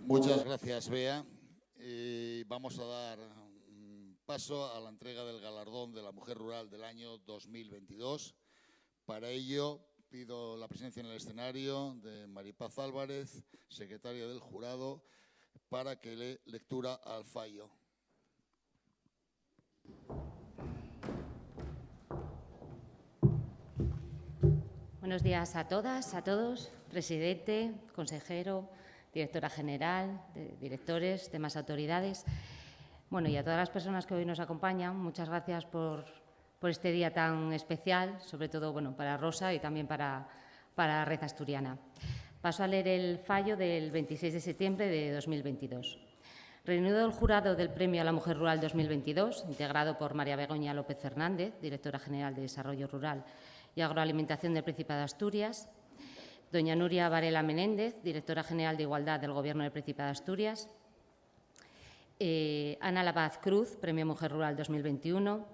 Muchas gracias, Bea. Vamos a dar paso a la entrega del galardón de la Mujer Rural del año 2022. Para ello, pido la presencia en el escenario de Maripaz Álvarez, secretaria del jurado, para que dé lectura al fallo. Buenos días a todas, a todos, presidente, consejero, directora general, directores, demás autoridades. Bueno, y a todas las personas que hoy nos acompañan, muchas gracias por este día tan especial, sobre todo para Rosa y también para la Red Asturiana. Paso a leer el fallo del 26 de septiembre de 2022. Reunido el jurado del Premio a la Mujer Rural 2022, integrado por María Begoña López Fernández, directora general de Desarrollo Rural y Agroalimentación del Principado de Asturias, doña Nuria Varela Menéndez, directora general de Igualdad del Gobierno del Principado de Asturias, Ana Labaz Cruz, Premio Mujer Rural 2021,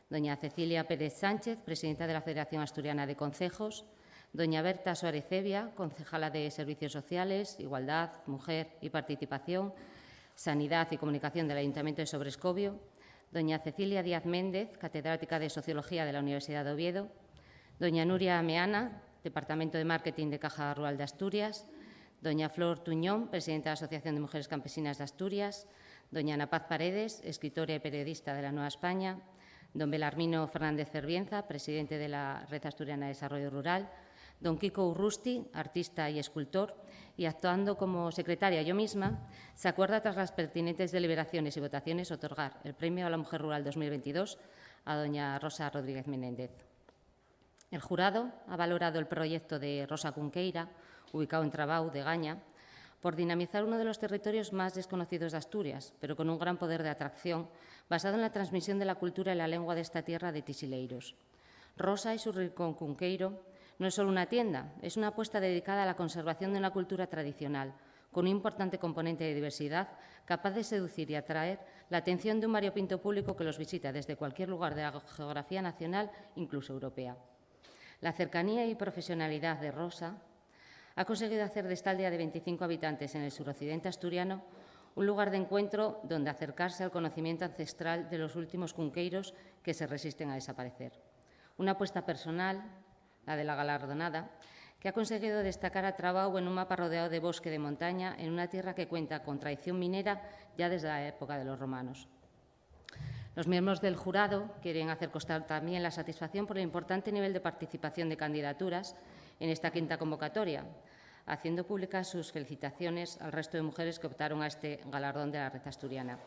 doña Cecilia Pérez Sánchez, presidenta de la Federación Asturiana de Concejos, doña Berta Suárez Evia, concejala de Servicios Sociales, Igualdad, Mujer y Participación, Sanidad y Comunicación del Ayuntamiento de Sobrescobio, doña Cecilia Díaz Méndez, catedrática de Sociología de la Universidad de Oviedo, doña Nuria Meana, Departamento de Marketing de Caja Rural de Asturias, doña Flor Tuñón, presidenta de la Asociación de Mujeres Campesinas de Asturias, doña Ana Paz Paredes, escritora y periodista de la Nueva España, don Belarmino Fernández Ferbienza, presidente de la Red Asturiana de Desarrollo Rural, don Kiko Urrusti, artista y escultor, y actuando como secretaria yo misma, se acuerda tras las pertinentes deliberaciones y votaciones otorgar el Premio a la Mujer Rural 2022 a doña Rosa Rodríguez Menéndez. El jurado ha valorado el proyecto de Rosa Cunqueira, ubicado en Trabau de Gaña, por dinamizar uno de los territorios más desconocidos de Asturias, pero con un gran poder de atracción, basado en la transmisión de la cultura y la lengua de esta tierra de tisileiros. Rosa y su rincón cunqueiro no es solo una tienda, es una apuesta dedicada a la conservación de una cultura tradicional, con un importante componente de diversidad, capaz de seducir y atraer la atención de un variopinto público que los visita desde cualquier lugar de la geografía nacional, incluso europea. La cercanía y profesionalidad de Rosa ha conseguido hacer de esta aldea de 25 habitantes en el suroccidente asturiano un lugar de encuentro donde acercarse al conocimiento ancestral de los últimos cunqueiros que se resisten a desaparecer. Una apuesta personal, la de la galardonada, que ha conseguido destacar a Trabau en un mapa rodeado de bosque de montaña en una tierra que cuenta con tradición minera ya desde la época de los romanos. Los miembros del jurado quieren hacer constar también la satisfacción por el importante nivel de participación de candidaturas en esta quinta convocatoria, haciendo públicas sus felicitaciones al resto de mujeres que optaron a este galardón de la Red Asturiana.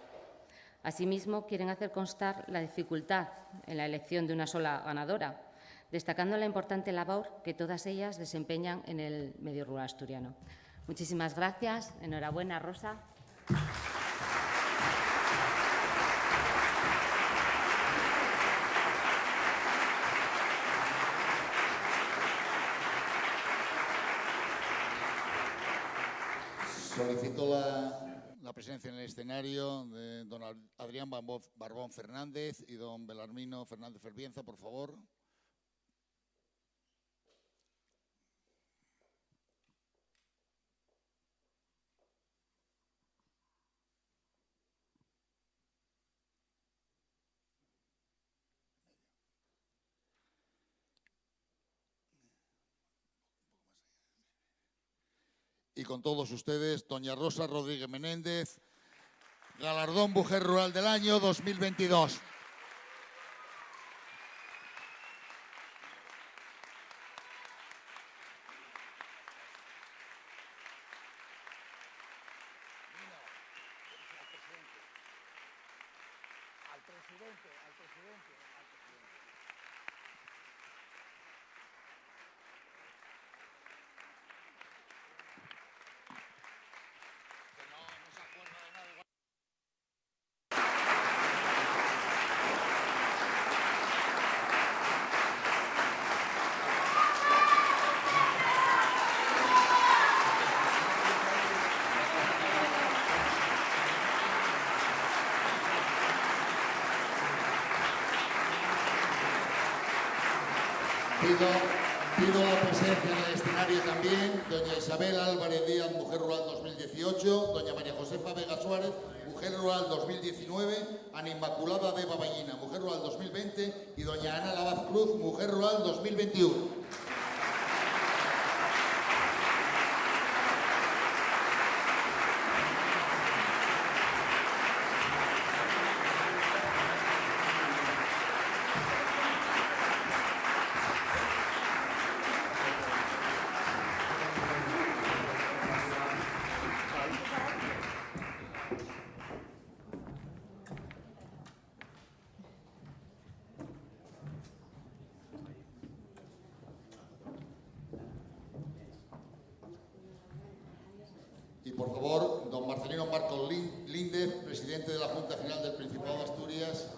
Asimismo, quieren hacer constar la dificultad en la elección de una sola ganadora, destacando la importante labor que todas ellas desempeñan en el medio rural asturiano. Muchísimas gracias. Enhorabuena, Rosa. Solicito la presencia en el escenario de don Adrián Barbón Fernández y don Belarmino Fernández Ferbienza, por favor. Y con todos ustedes, doña Rosa Rodríguez Menéndez, galardón Mujer Rural del año 2022. Al presidente. Pido la presencia en el escenario también doña Isabel Álvarez Díaz, Mujer Rural 2018, doña María Josefa Vega Suárez, Mujer Rural 2019, Ana Inmaculada Deva Ballina, Mujer Rural 2020 y doña Ana Lavaz Cruz, Mujer Rural 2021. Y por favor, don Marcelino Marcos Líndez, presidente de la Junta General del Principado de Asturias.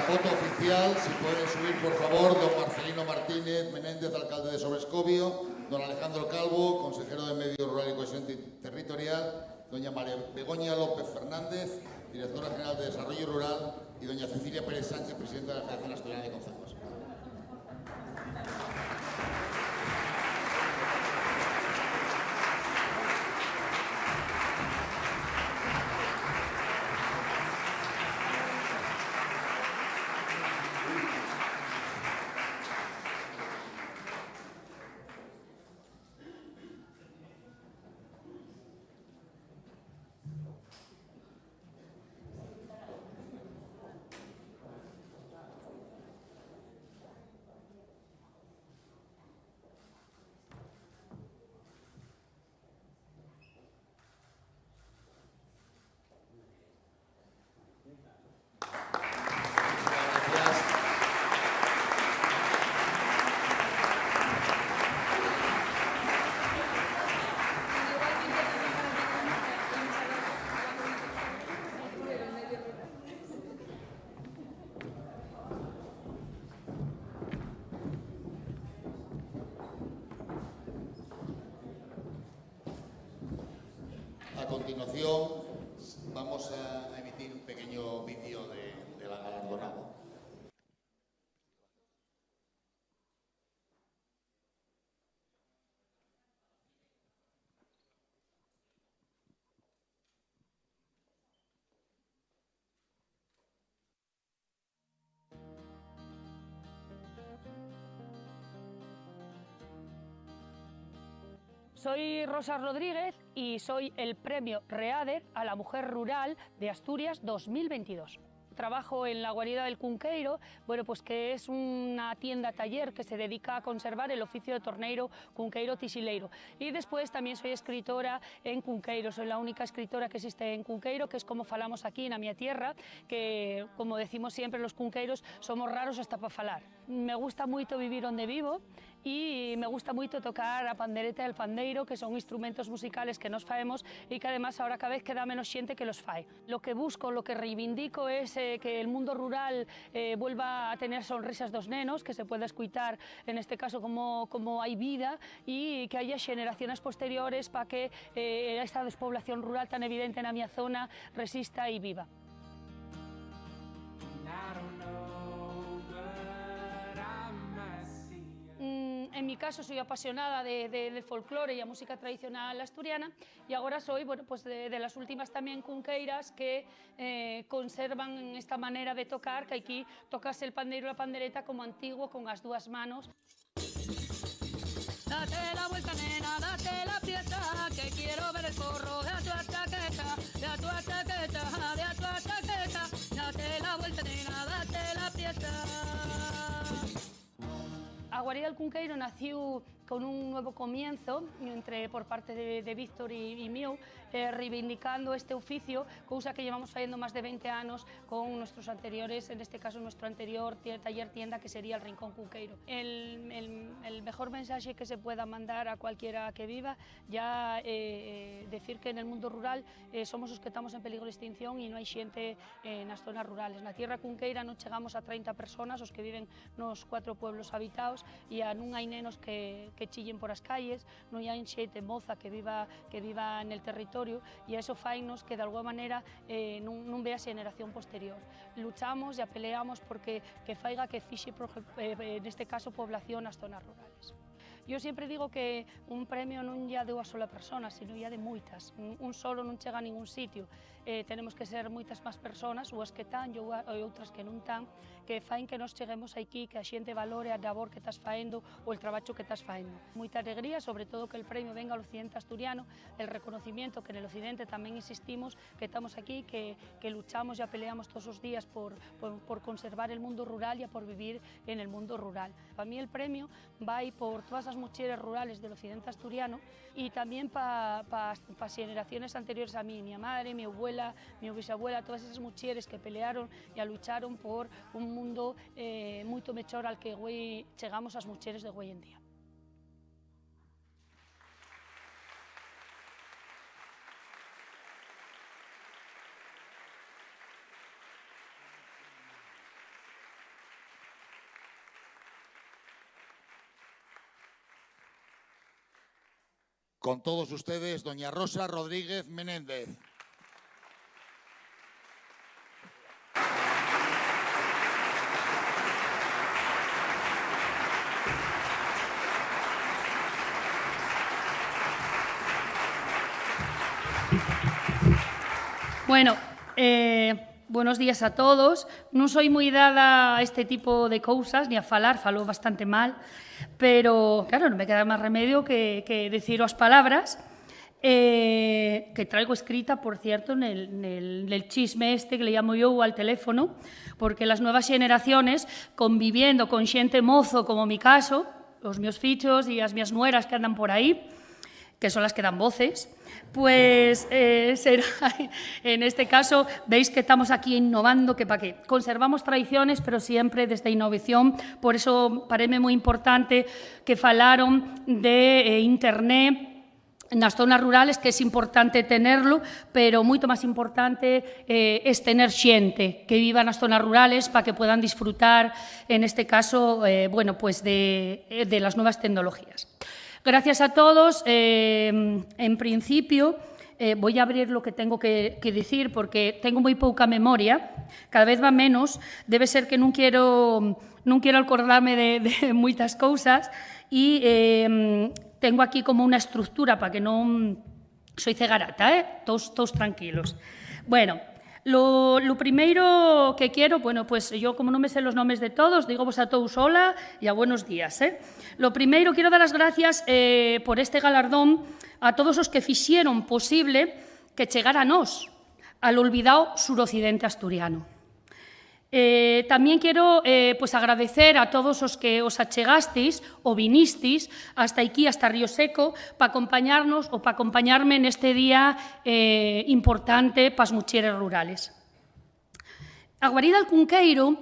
Foto oficial, si pueden subir por favor, don Marcelino Martínez Menéndez, alcalde de Sobrescobio, don Alejandro Calvo, consejero de Medio Rural y Cohesión Territorial, doña María Begoña López Fernández, directora general de Desarrollo Rural, y doña Cecilia Pérez Sánchez, presidenta de la Federación Asturiana de Concejos. A continuación vamos a emitir un pequeño vídeo de la galardonada. Soy Rosa Rodríguez y soy el premio Reader a la Mujer Rural de Asturias 2022. Trabajo en la guarida del Cunqueiro, bueno, pues que es una tienda-taller que se dedica a conservar el oficio de torneiro Cunqueiro Tisileiro. Y después también soy escritora en Cunqueiro, soy la única escritora que existe en Cunqueiro, que es como falamos aquí en mi tierra, que como decimos siempre los cunqueiros somos raros hasta para falar. Me gusta moito vivir onde vivo e me gusta moito tocar a pandereta e el pandeiro, que son instrumentos musicales que nos faemos e que además ahora cada vez queda menos xente que los fai. Lo que busco, lo que reivindico es que el mundo rural vuelva a tener sonrisas dos nenos, que se pueda escuitar en este caso como hai vida e que haya xeneraciones posteriores para que esta despoblación rural tan evidente na miña zona resista e viva. En mi caso soy apasionada del folclore y la música tradicional asturiana y ahora soy, bueno, pues de las últimas también cunqueiras que conservan esta manera de tocar, que aquí tocas el pandeiro y la pandereta como antiguo con las dos manos. Date la vuelta, nena, date la pieza, que quiero ver el corro de a tu chaqueta, de a tu chaqueta, de a tu chaqueta. Date la vuelta, nena, date la pieza. A guarida del Cunqueiro naciu con un nuevo comienzo por parte de Víctor y mío, reivindicando este oficio, cousa que llevamos facendo máis de 20 anos con nuestros anteriores, en este caso nuestro anterior taller tienda, que sería el Rincón Cunqueiro. El mejor mensaje que se pueda mandar a cualquiera que viva, ya decir que en el mundo rural somos os que estamos en peligro de extinción e non hai xente nas zonas rurales. Na tierra cunqueira non chegamos a 30 personas, os que viven nos 4 pueblos habitados, e non hai nenos que chillen por as calles, non hai xente moza que viva en el territorio, e iso fainos que de alguma maneira non vea a xeneración posterior. Luchamos e apeleamos porque que faiga que fixe, neste caso, población nas zonas rurales. Yo siempre digo que un premio non ya de unha sola persona, sino ya de moitas. Un solo non chega a ningún sitio. Tenemos que ser moitas máis personas, ou as que tan, e outras que non tan, que fain que nos cheguemos aquí, que a xente valore a labor que estás faendo ou el traballo que estás faendo. Moita alegría, sobre todo que el premio venga ao occidente asturiano, el reconocimiento que en el occidente tamén insistimos, que estamos aquí, que luchamos e peleamos todos os días por conservar el mundo rural e por vivir en el mundo rural. Para mí el premio vai por todas as mujeres rurales del occidente asturiano y también para generaciones anteriores a mí, mi madre, mi abuela, mi bisabuela, todas esas mujeres que pelearon y lucharon por un mundo moito mellor al que hoy chegamos as mujeres de hoy en día. Con todos ustedes, doña Rosa Rodríguez Menéndez. Bueno, buenos días a todos. Non soy moi dada a este tipo de cousas, ni a falar, falo bastante mal, pero, claro, non me queda máis remedio que decir as palabras que traigo escrita, por cierto, en el chisme este que le llamo yo al teléfono, porque las nuevas generaciones, conviviendo con xente mozo, como mi caso, os meus fichos e as mias nueras que andan por aí, que son las que dan voces, pues será, en este caso, veis que estamos aquí innovando, que para qué. Conservamos tradiciones, pero siempre desde innovación, por eso paréme moi importante que falaron de Internet nas zonas rurales, que es importante tenerlo, pero moito máis importante es tener xente que viva nas zonas rurales para que puedan disfrutar, en este caso, bueno, pues de las nuevas tecnologías. Gracias a todos. En principio, voy a abrir lo que tengo que decir porque tengo moi pouca memoria, cada vez va menos, debe ser que non quero acordarme de moitas cousas e tengo aquí como unha estructura para que non soy cegarata, todos tranquilos. Bueno, lo primeiro que quiero, bueno, pues yo como non me sé los nombres de todos, digo vos a todos hola e a buenos días. Lo primeiro, quiero dar as gracias por este galardón a todos os que fixeron posible que chegara a nós, al olvidado suroccidente asturiano. Tamén quero pues agradecer a todos os que os achegastes ou vinistes hasta aquí, hasta Río Seco, para acompañarnos ou para acompañarme neste día importante para as mujeres rurales. A Guarida del Cunqueiro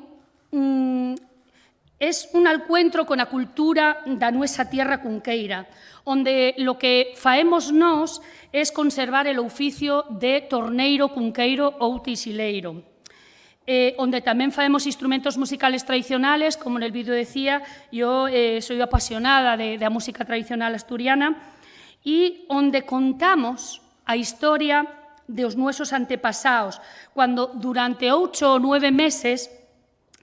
es un encuentro con a cultura da nuestra tierra cunqueira, onde lo que faemos nós es conservar el oficio de torneiro, cunqueiro ou tisileiro. Onde tamén faemos instrumentos musicales tradicionales, como en el vídeo decía, yo soy apasionada de a música tradicional asturiana, e onde contamos a historia de os nuesos antepasados, cuando durante 8 ou 9 meses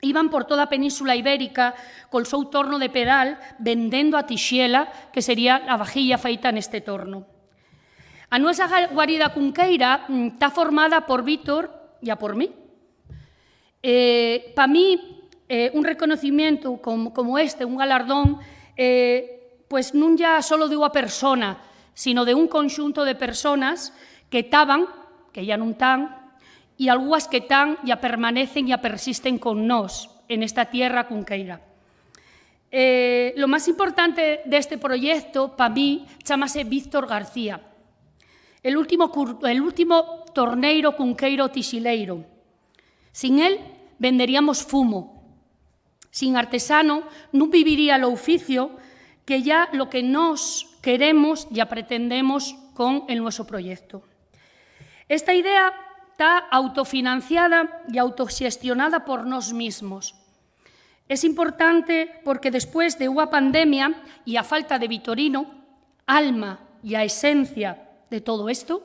iban por toda a península ibérica col seu torno de pedal vendendo a tixela, que sería a vajilla feita neste torno. A nosa guarida cunqueira está formada por Víctor e a por mí. Para mí, un reconocimiento como este, un galardón, pues non ya solo de unha persona, sino de un conxunto de personas que estaban, que ya non están, e algunhas que están e permanecen e persisten con nós en esta tierra cunqueira. Lo máis importante deste proxecto, para mí, chamase Víctor García. El último torneiro cunqueiro tixileiro. Sin él, venderíamos fumo. Sin artesano, non viviría o oficio que ya lo que nos queremos y pretendemos con el nuestro proyecto. Esta idea está autofinanciada y autogestionada por nos mismos. Es importante porque después de una pandemia y a falta de Vitorino, alma y a esencia de todo esto,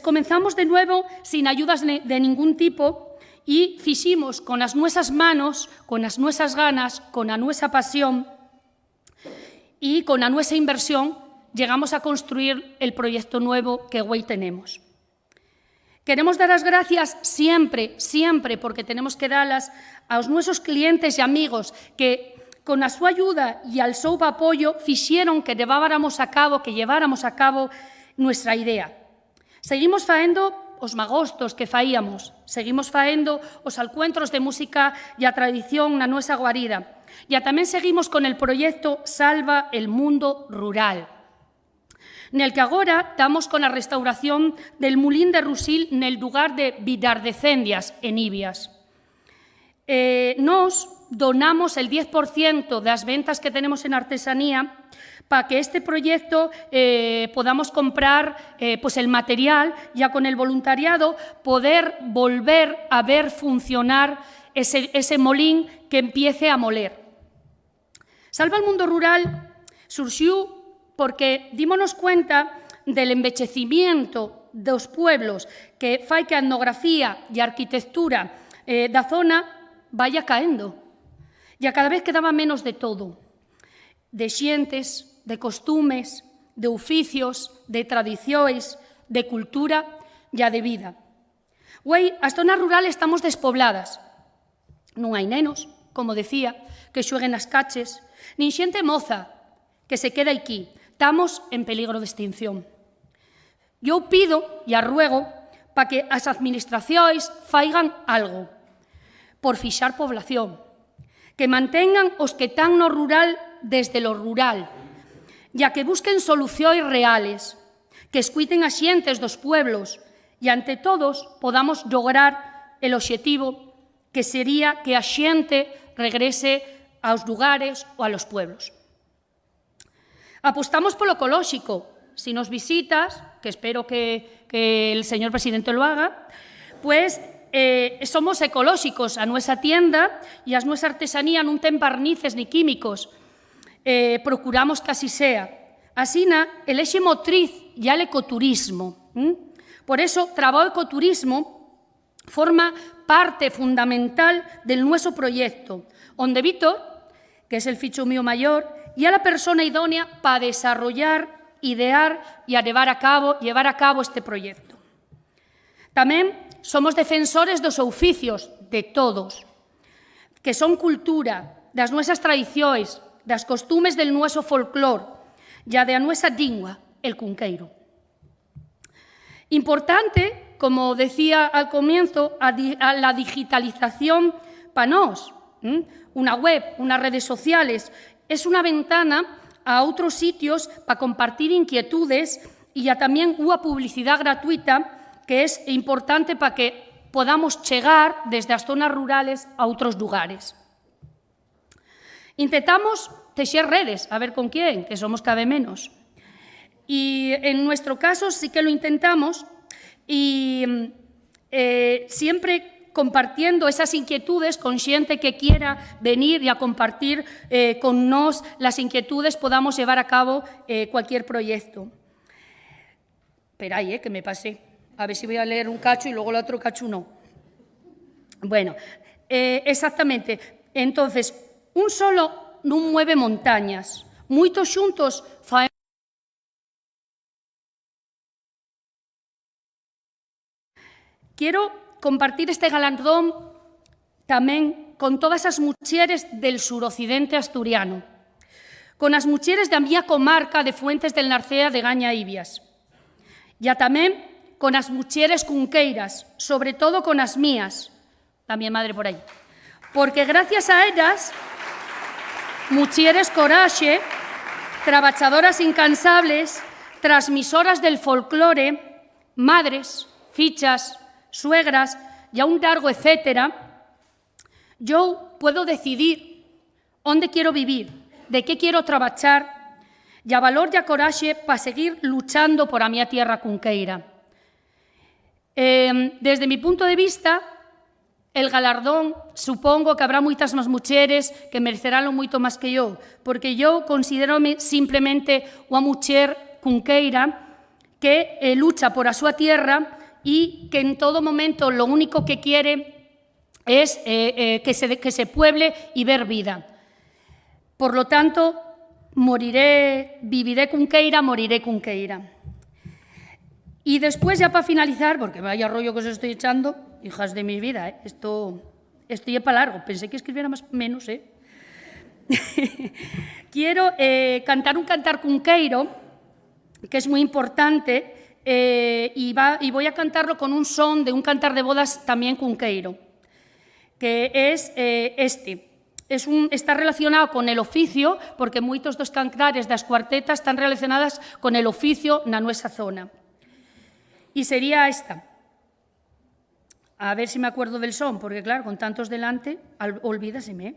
comenzamos de nuevo sin ayudas de ningún tipo y fiximos con as nuesas manos, con as nuesas ganas, con a nuestra pasión y con a nuestra inversión llegamos a construir el proyecto nuevo que hoy tenemos. Queremos dar las gracias siempre, siempre, porque tenemos que darlas a los nuestros clientes y amigos que con a súa ayuda y al seu apoyo fixeron que lleváramos a cabo nuestra idea. Seguimos faendo os magostos que faíamos, seguimos faendo os alcuentros de música e a tradición na nosa guarida. E tamén seguimos con el proyecto Salva el Mundo Rural, nel que agora estamos con a restauración del Mulín de Rusil nel lugar de Vidardecendias, en Ibias. Nos donamos el 10% das ventas que tenemos en artesanía para que este proyecto podamos comprar pues el material, ya con el voluntariado poder volver a ver funcionar ese molín que empiece a moler. Salva el Mundo Rural surxiu porque dímonos cuenta del envejecimiento dos pueblos que fai que a etnografía e a arquitectura da zona vaya caendo. E a cada vez quedaba menos de todo, de xentes, de costumes, de oficios, de tradicións, de cultura e a de vida. Güey, as zonas rurales estamos despobladas. Non hai nenos, como decía, que xueguen nas caches, nin xente moza que se queda aquí. Estamos en peligro de extinción. Eu pido e arruego para que as administracións faigan algo por fixar población, que mantengan os que están no rural desde lo rural, e a que busquen solucións reales, que escuiten as xentes dos pueblos e, ante todos, podamos lograr el obxectivo que sería que a xente regrese aos lugares ou a los pueblos. Apostamos polo ecolóxico. Si nos visitas, que espero que el señor presidente lo haga, pues somos ecolóxicos. A nuestra tienda y a nuestra artesanía non ten barnices ni químicos. Procuramos que así sea. Asina, el eje motriz y el ecoturismo. Por eso, trabajo ecoturismo forma parte fundamental del nuestro proyecto, onde Víctor, que es el ficho mío mayor, y a la persona idónea para desarrollar, idear y llevar a cabo este proyecto. Tamén somos defensores dos oficios de todos, que son cultura, das nuestras tradicións, das costumes del nuestro folclor, e a da nuestra lingua, el cunqueiro. Importante, como decía al comienzo, la digitalización para nos, una web, unas redes sociales, es una ventana a otros sitios para compartir inquietudes y a también una publicidad gratuita que es importante para que podamos chegar desde las zonas rurales a otros lugares. Intentamos tejer redes, a ver con quién, que somos cada vez menos. Y en nuestro caso sí que lo intentamos y siempre compartiendo esas inquietudes con xente que quiera venir y a compartir con nos las inquietudes, podamos llevar a cabo cualquier proyecto. Espera ahí, que me pasé. A ver si voy a leer un cacho y luego el otro cacho no. Bueno, exactamente. Entonces, un solo non mueve montañas. Moitos xuntos faemos. Quiero compartir este galardón tamén con todas as muxeres del suroccidente asturiano, con as muxeres da miña comarca de Fuentes del Narcea de Gaña Ibias, e tamén con as muxeres cunqueiras, sobre todo con as mías, da miña madre por aí, porque gracias a ellas muchieres coraxe, trabajadoras incansables, transmisoras del folclore, madres, fichas, suegras y a un largo etcétera, yo puedo decidir dónde quiero vivir, de qué quiero trabajar y a valor y a coraxe para seguir luchando por a mi tierra cunqueira. Desde mi punto de vista, el galardón, supongo que habrá moitas máis mujeres que mereceránlo moito máis que yo, porque yo considero simplemente unha muller cunqueira que lucha por a súa tierra y que en todo momento lo único que quiere es que se pueble y ver vida. Por lo tanto, viviré cunqueira, moriré cunqueira. Y después, ya para finalizar, porque vaya rollo que os estoy echando, hijas de mi vida, esto es para largo, pensé que escribiera menos, Quiero cantar un cantar cunqueiro, que es muy importante, y voy a cantarlo con un son de un cantar de bodas también cunqueiro, que es este. Está relacionado con el oficio, porque moitos dos cantares das cuartetas están relacionadas con el oficio na nuestra zona. Y sería esta. A ver si me acuerdo del son, porque claro, con tantos delante, olvídaseme.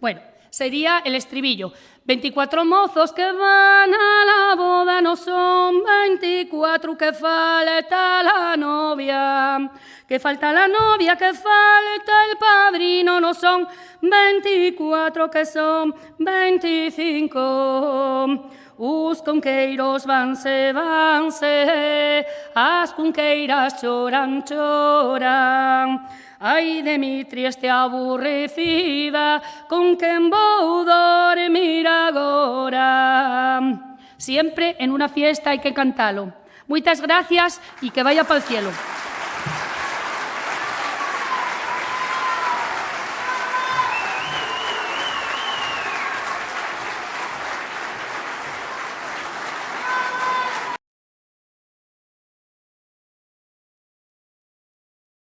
Bueno, sería el estribillo. 24 mozos que van a la boda no son 24, que falta la novia. Que falta la novia, que falta el padrino, no son 24, que son 25. Os conqueiros vanse, as conqueiras choran, choran. Ai de mi triste aburrecida, con quen vou dormir agora. Siempre en una fiesta hay que cantarlo. Muchas gracias y que vaya para el cielo.